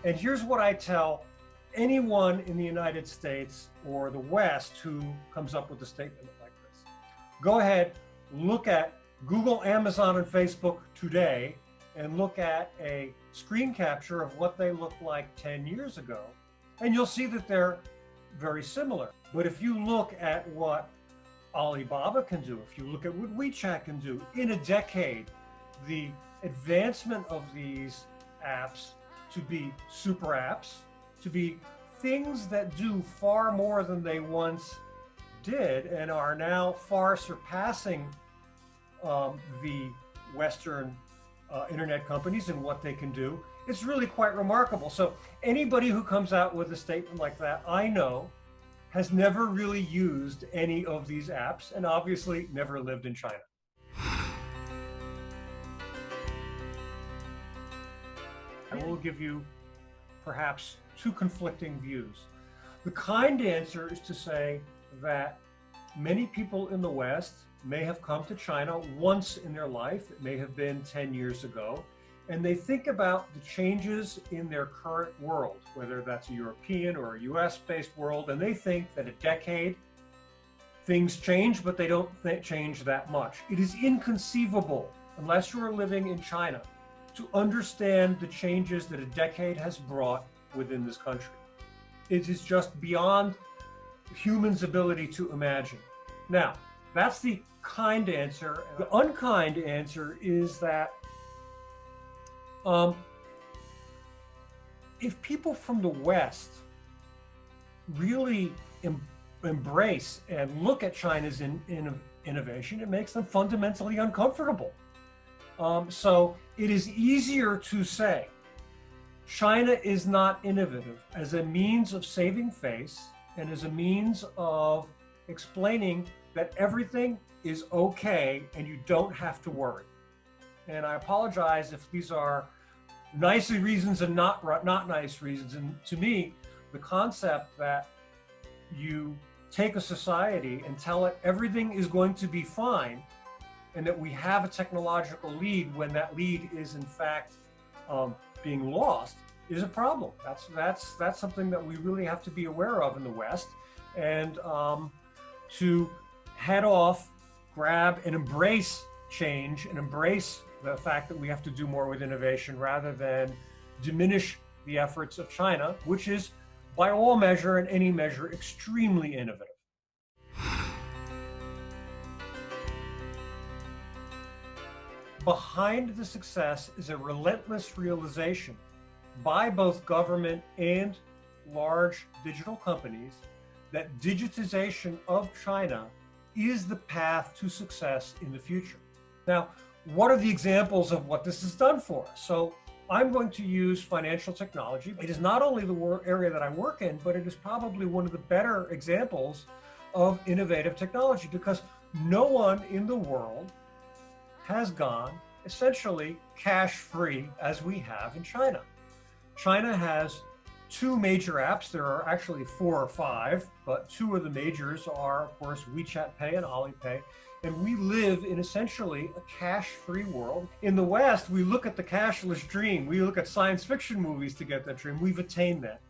And here's what I tell anyone in the United States or the West who comes up with a statement like this. Go ahead, look at Google, Amazon, and Facebook today, and look at a screen capture of what they looked like 10 years ago, and you'll see that they're very similar. But if you look at what Alibaba can do, if you look at what WeChat can do, in a decade, the advancement of these apps to be super apps, to be things that do far more than they once did and are now far surpassing the Western internet companies and what they can do, it's really quite remarkable. So anybody who comes out with a statement like that, I know, has never really used any of these apps and obviously never lived in China. I will give you perhaps two conflicting views. The kind answer is to say that many people in the West may have come to China once in their life. It may have been 10 years ago. And they think about the changes in their current world, whether that's a European or a US-based world, and they think that a decade, things change, but they don't change that much. It is inconceivable, unless you are living in China, to understand the changes that a decade has brought within this country. It is just beyond humans' ability to imagine. Now, that's the kind answer. The unkind answer is that if people from the West really embrace and look at China's innovation, it makes them fundamentally uncomfortable. So it is easier to say China is not innovative as a means of saving face and as a means of explaining that everything is okay and you don't have to worry. And I apologize if these are nice reasons and not nice reasons. And to me, the concept that you take a society and tell it everything is going to be fine and that we have a technological lead when that lead is in fact being lost is a problem. That's something that we really have to be aware of in the West, and to head off, grab and embrace change and embrace the fact that we have to do more with innovation rather than diminish the efforts of China, which is by all measure and any measure extremely innovative. Behind the success is a relentless realization by both government and large digital companies that digitization of China is the path to success in the future. Now, what are the examples of what this has done for us? So I'm going to use financial technology. It is not only the area that I work in, but it is probably one of the better examples of innovative technology because no one in the world has gone essentially cash-free as we have in China. China has two major apps. There are actually 4 or 5, but 2 of the majors are, of course, WeChat Pay and Alipay. And we live in essentially a cash-free world. In the West, we look at the cashless dream. We look at science fiction movies to get that dream. We've attained that.